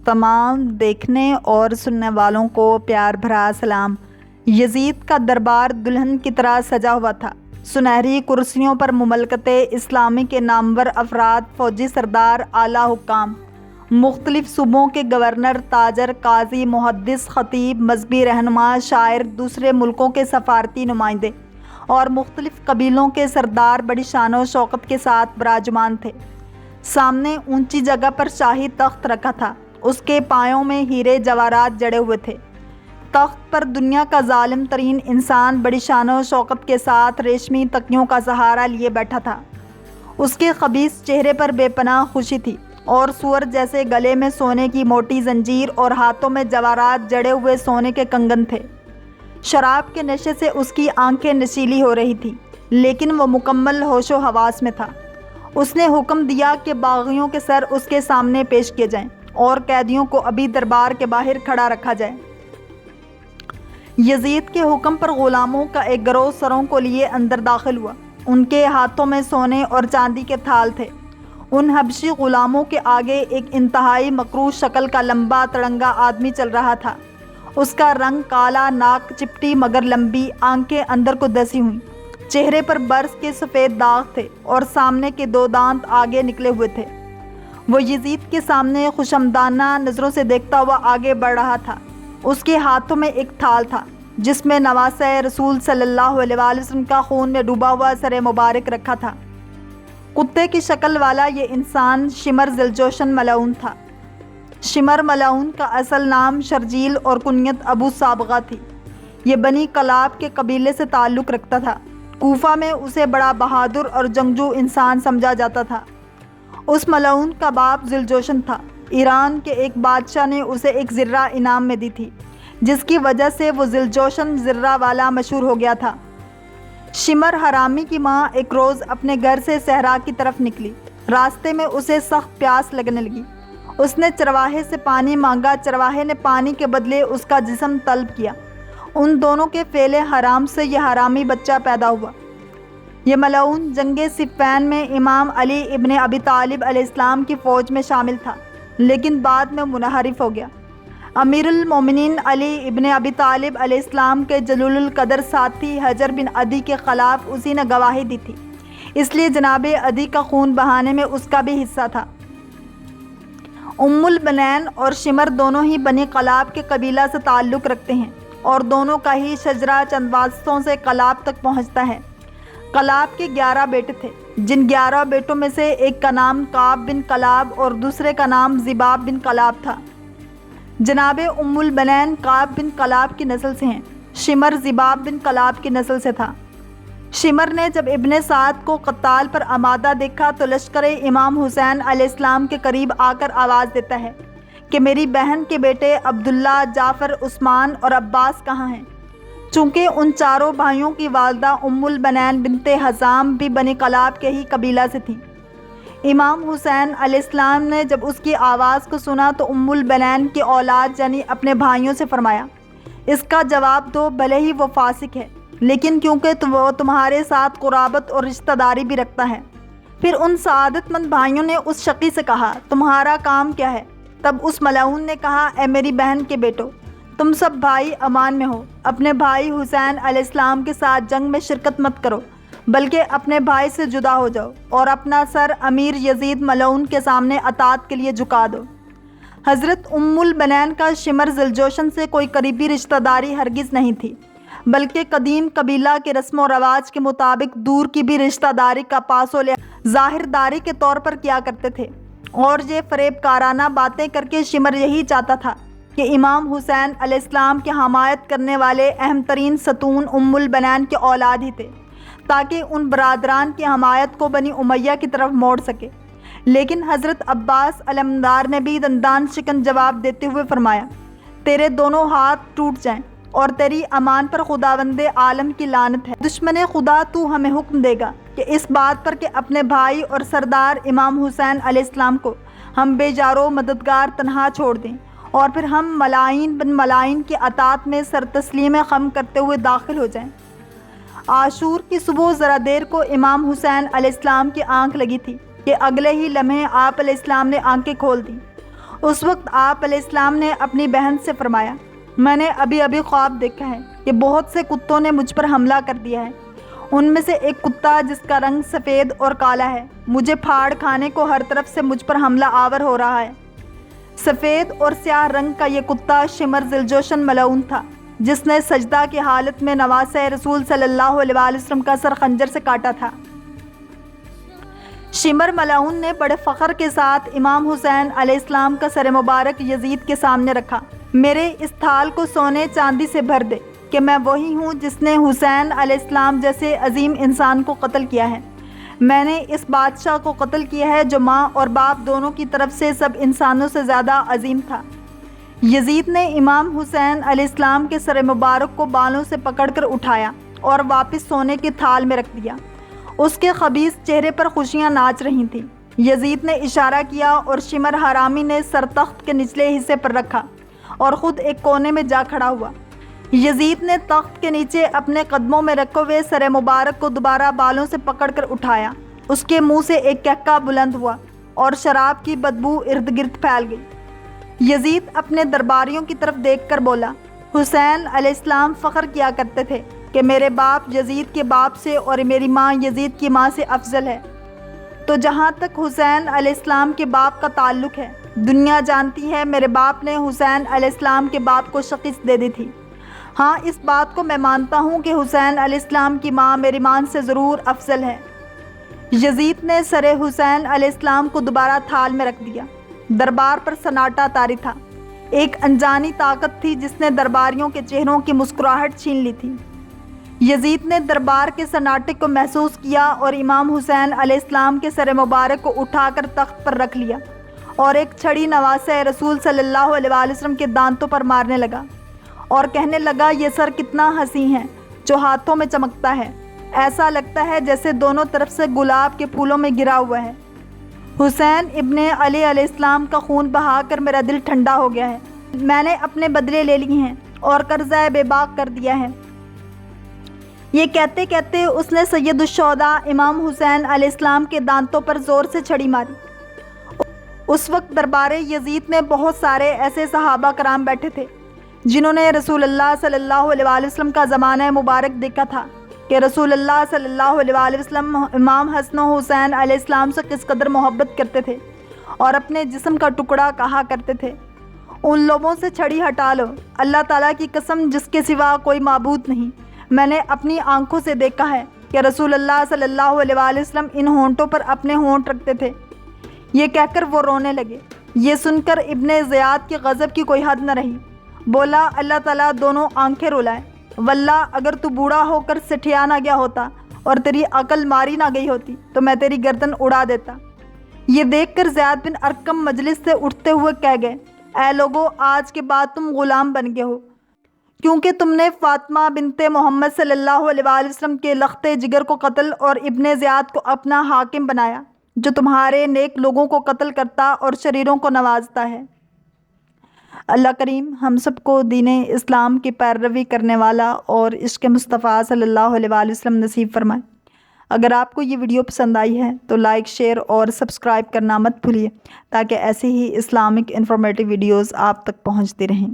تمام دیکھنے اور سننے والوں کو پیار بھرا سلام۔ یزید کا دربار دلہن کی طرح سجا ہوا تھا۔ سنہری کرسیوں پر مملکت اسلامی کے نامور افراد، فوجی سردار، اعلیٰ حکام، مختلف صوبوں کے گورنر، تاجر، قاضی، محدث، خطیب، مذہبی رہنما، شاعر، دوسرے ملکوں کے سفارتی نمائندے اور مختلف قبیلوں کے سردار بڑی شان و شوکت کے ساتھ براجمان تھے۔ سامنے اونچی جگہ پر شاہی تخت رکھا تھا، اس کے پایوں میں ہیرے جواہرات جڑے ہوئے تھے۔ تخت پر دنیا کا ظالم ترین انسان بڑی شان و شوکت کے ساتھ ریشمی تکیوں کا سہارا لیے بیٹھا تھا۔ اس کے خبیث چہرے پر بے پناہ خوشی تھی اور سور جیسے گلے میں سونے کی موٹی زنجیر اور ہاتھوں میں جواہرات جڑے ہوئے سونے کے کنگن تھے۔ شراب کے نشے سے اس کی آنکھیں نشیلی ہو رہی تھیں، لیکن وہ مکمل ہوش و حواس میں تھا۔ اس نے حکم دیا کہ باغیوں کے سر اس کے سامنے پیش کیے جائیں اور قیدیوں کو ابھی دربار کے باہر کھڑا رکھا جائے۔ یزید کے حکم پر غلاموں کا ایک گروہ سروں کو لیے اندر داخل ہوا۔ ان کے ہاتھوں میں سونے اور چاندی کے تھال تھے۔ ان حبشی غلاموں کے آگے ایک انتہائی مکروہ شکل کا لمبا تڑنگا آدمی چل رہا تھا۔ اس کا رنگ کالا، ناک چپٹی مگر لمبی، آنکھیں اندر کو دسی ہوئیں، چہرے پر برس کے سفید داغ تھے اور سامنے کے 2 دانت آگے نکلے ہوئے تھے۔ وہ یزید کے سامنے خوشامدانہ نظروں سے دیکھتا ہوا آگے بڑھ رہا تھا۔ اس کے ہاتھوں میں ایک تھال تھا جس میں نواسہ رسول صلی اللہ علیہ وسلم کا خون میں ڈوبا ہوا سر مبارک رکھا تھا۔ کتے کی شکل والا یہ انسان شمر ذوالجوشن ملعون تھا۔ شمر ملعون کا اصل نام شرجیل اور کنیت ابو صابغہ تھی۔ یہ بنی کلاب کے قبیلے سے تعلق رکھتا تھا۔ کوفہ میں اسے بڑا بہادر اور جنگجو انسان سمجھا جاتا تھا۔ اس ملعون کا باپ ذوالجوشن تھا۔ ایران کے ایک بادشاہ نے اسے ایک زرہ انعام میں دی تھی، جس کی وجہ سے وہ ذوالجوشن زرہ والا مشہور ہو گیا تھا۔ شمر حرامی کی ماں ایک روز اپنے گھر سے صحرا کی طرف نکلی۔ راستے میں اسے سخت پیاس لگنے لگی۔ اس نے چرواہے سے پانی مانگا۔ چرواہے نے پانی کے بدلے اس کا جسم طلب کیا۔ ان دونوں کے فعل حرام سے یہ حرامی بچہ پیدا ہوا۔ یہ ملعون جنگ صفین میں امام علی ابن ابی طالب علیہ السلام کی فوج میں شامل تھا، لیکن بعد میں منحرف ہو گیا۔ امیر المومنین علی ابن ابی طالب علیہ السلام کے جلیل القدر ساتھی حجر بن عدی کے خلاف اسی نے گواہی دی تھی، اس لیے جناب عدی کا خون بہانے میں اس کا بھی حصہ تھا۔ ام البنین اور شمر دونوں ہی بنی کلاب کے قبیلہ سے تعلق رکھتے ہیں اور دونوں کا ہی شجرہ چند واسطوں سے کلاب تک پہنچتا ہے۔ کلاب کے 11 بیٹے تھے، جن 11 بیٹوں میں سے ایک کا نام کعب بن کلاب اور دوسرے کا نام ذباب بن کلاب تھا۔ جناب ام البنین کعب بن کلاب کی نسل سے ہیں۔ شمر ذباب بن کلاب کی نسل سے تھا۔ شمر نے جب ابن سعد کو قتال پر آمادہ دیکھا تو لشکر امام حسین علیہ السلام کے قریب آ کر آواز دیتا ہے کہ میری بہن کے بیٹے عبداللہ، جعفر، عثمان اور عباس کہاں ہیں؟ چونکہ ان چاروں بھائیوں کی والدہ ام البنین بنت حزام بھی بنی کلاب کے ہی قبیلہ سے تھیں۔ امام حسین علیہ السلام نے جب اس کی آواز کو سنا تو ام البنین کی اولاد یعنی اپنے بھائیوں سے فرمایا، اس کا جواب دو، بھلے ہی وہ فاسق ہے لیکن کیونکہ وہ تمہارے ساتھ قرابت اور رشتہ داری بھی رکھتا ہے۔ پھر ان سعادت مند بھائیوں نے اس شقی سے کہا، تمہارا کام کیا ہے؟ تب اس ملعون نے کہا، اے میری بہن کے بیٹو، تم سب بھائی امان میں ہو، اپنے بھائی حسین علیہ السلام کے ساتھ جنگ میں شرکت مت کرو، بلکہ اپنے بھائی سے جدا ہو جاؤ اور اپنا سر امیر یزید ملعون کے سامنے اطاعت کے لیے جھکا دو۔ حضرت ام البنین کا شمر ذوالجوشن سے کوئی قریبی رشتہ داری ہرگز نہیں تھی، بلکہ قدیم قبیلہ کے رسم و رواج کے مطابق دور کی بھی رشتہ داری کا پاس و لحاظ ظاہر داری کے طور پر کیا کرتے تھے، اور یہ فریب کارانہ باتیں کر کے شمر یہی چاہتا تھا کہ امام حسین علیہ السلام کی حمایت کرنے والے اہم ترین ستون ام البنین کے اولاد ہی تھے، تاکہ ان برادران کی حمایت کو بنی امیہ کی طرف موڑ سکے۔ لیکن حضرت عباس علمدار نے بھی دندان شکن جواب دیتے ہوئے فرمایا، تیرے دونوں ہاتھ ٹوٹ جائیں اور تیری امان پر خداوند عالم کی لعنت ہے۔ دشمن خدا تو ہمیں حکم دے گا کہ اس بات پر کہ اپنے بھائی اور سردار امام حسین علیہ السلام کو ہم بے جارو مددگار تنہا چھوڑ دیں، اور پھر ہم ملائن بن ملائن کی اطاعت میں سر تسلیم خم کرتے ہوئے داخل ہو جائیں۔ عاشور کی صبح ذرا دیر کو امام حسین علیہ السلام کی آنکھ لگی تھی کہ اگلے ہی لمحے آپ علیہ السلام نے آنکھیں کھول دیں۔ اس وقت آپ علیہ السلام نے اپنی بہن سے فرمایا، میں نے ابھی ابھی خواب دیکھا ہے کہ بہت سے کتوں نے مجھ پر حملہ کر دیا ہے۔ ان میں سے ایک کتا جس کا رنگ سفید اور کالا ہے مجھے پھاڑ کھانے کو ہر طرف سے مجھ پر حملہ آور ہو رہا ہے۔ سفید اور سیاہ رنگ کا یہ کتا شمر ذوالجوشن ملعون تھا، جس نے سجدہ کی حالت میں نواسہ رسول صلی اللہ علیہ وآلہ وسلم کا سر خنجر سے کاٹا تھا۔ شمر ملعون نے بڑے فخر کے ساتھ امام حسین علیہ السلام کا سر مبارک یزید کے سامنے رکھا۔ میرے اس تھال کو سونے چاندی سے بھر دے کہ میں وہی ہوں جس نے حسین علیہ السلام جیسے عظیم انسان کو قتل کیا ہے۔ میں نے اس بادشاہ کو قتل کیا ہے جو ماں اور باپ دونوں کی طرف سے سب انسانوں سے زیادہ عظیم تھا۔ یزید نے امام حسین علیہ السلام کے سر مبارک کو بالوں سے پکڑ کر اٹھایا اور واپس سونے کے تھال میں رکھ دیا۔ اس کے خبیث چہرے پر خوشیاں ناچ رہی تھیں۔ یزید نے اشارہ کیا اور شمر حرامی نے سر تخت کے نچلے حصے پر رکھا اور خود ایک کونے میں جا کھڑا ہوا۔ یزید نے تخت کے نیچے اپنے قدموں میں رکھے ہوئے سر مبارک کو دوبارہ بالوں سے پکڑ کر اٹھایا۔ اس کے منہ سے ایک کہکہ بلند ہوا اور شراب کی بدبو ارد گرد پھیل گئی۔ یزید اپنے درباریوں کی طرف دیکھ کر بولا، حسین علیہ السلام فخر کیا کرتے تھے کہ میرے باپ یزید کے باپ سے اور میری ماں یزید کی ماں سے افضل ہے۔ تو جہاں تک حسین علیہ السلام کے باپ کا تعلق ہے، دنیا جانتی ہے میرے باپ نے حسین علیہ السلام کے باپ کو شکست دے دی تھی۔ ہاں، اس بات کو میں مانتا ہوں کہ حسین علیہ السلام کی ماں میری ماں سے ضرور افضل ہے۔ یزید نے سر حسین علیہ السلام کو دوبارہ تھال میں رکھ دیا۔ دربار پر سناٹا طاری تھا۔ ایک انجانی طاقت تھی جس نے درباریوں کے چہروں کی مسکراہٹ چھین لی تھی۔ یزید نے دربار کے سناٹے کو محسوس کیا اور امام حسین علیہ السلام کے سر مبارک کو اٹھا کر تخت پر رکھ لیا اور ایک چھڑی نواسہ رسول صلی اللہ علیہ وآلہ وسلم کے دانتوں پر مارنے لگا اور کہنے لگا، یہ سر کتنا حسین ہے جو ہاتھوں میں چمکتا ہے، ایسا لگتا ہے جیسے دونوں طرف سے گلاب کے پھولوں میں گرا ہوا ہے۔ حسین ابن علی علیہ السلام کا خون بہا کر میرا دل ٹھنڈا ہو گیا ہے۔ میں نے اپنے بدلے لے لیے ہیں اور قرضہ بے باک کر دیا ہے۔ یہ کہتے کہتے اس نے سید الشہداء امام حسین علیہ السلام کے دانتوں پر زور سے چھڑی ماری۔ اس وقت دربار یزید میں بہت سارے ایسے صحابہ کرام بیٹھے تھے جنہوں نے رسول اللہ صلی اللہ علیہ وآلہ وسلم کا زمانہ مبارک دیکھا تھا کہ رسول اللہ صلی اللہ علیہ وآلہ وسلم امام حسن و حسین علیہ السلام سے کس قدر محبت کرتے تھے اور اپنے جسم کا ٹکڑا کہا کرتے تھے، ان لوگوں سے چھڑی ہٹا لو، اللہ تعالیٰ کی قسم جس کے سوا کوئی معبود نہیں، میں نے اپنی آنکھوں سے دیکھا ہے کہ رسول اللہ صلی اللہ علیہ وآلہ وسلم ان ہونٹوں پر اپنے ہونٹ رکھتے تھے۔ یہ کہہ کر وہ رونے لگے۔ یہ سن کر ابن زیاد کی غضب کی کوئی حد نہ رہی۔ بولا، اللہ تعالیٰ دونوں آنکھیں رلائے، واللہ اگر تو بوڑھا ہو کر سٹھیا نہ گیا ہوتا اور تیری عقل ماری نہ گئی ہوتی تو میں تیری گردن اڑا دیتا۔ یہ دیکھ کر زیاد بن ارقم مجلس سے اٹھتے ہوئے کہہ گئے، اے لوگو، آج کے بعد تم غلام بن گئے ہو، کیونکہ تم نے فاطمہ بنت محمد صلی اللہ علیہ وآلہ وسلم کے لخت جگر کو قتل اور ابن زیاد کو اپنا حاکم بنایا جو تمہارے نیک لوگوں کو قتل کرتا اور شریروں کو نوازتا ہے۔ اللہ کریم ہم سب کو دین اسلام کی پیروی کرنے والا اور عشق مصطفیٰ صلی اللہ علیہ وآلہ وسلم نصیب فرمائے۔ اگر آپ کو یہ ویڈیو پسند آئی ہے تو لائک، شیئر اور سبسکرائب کرنا مت بھولیے تاکہ ایسی ہی اسلامک انفارمیٹیو ویڈیوز آپ تک پہنچتی رہیں۔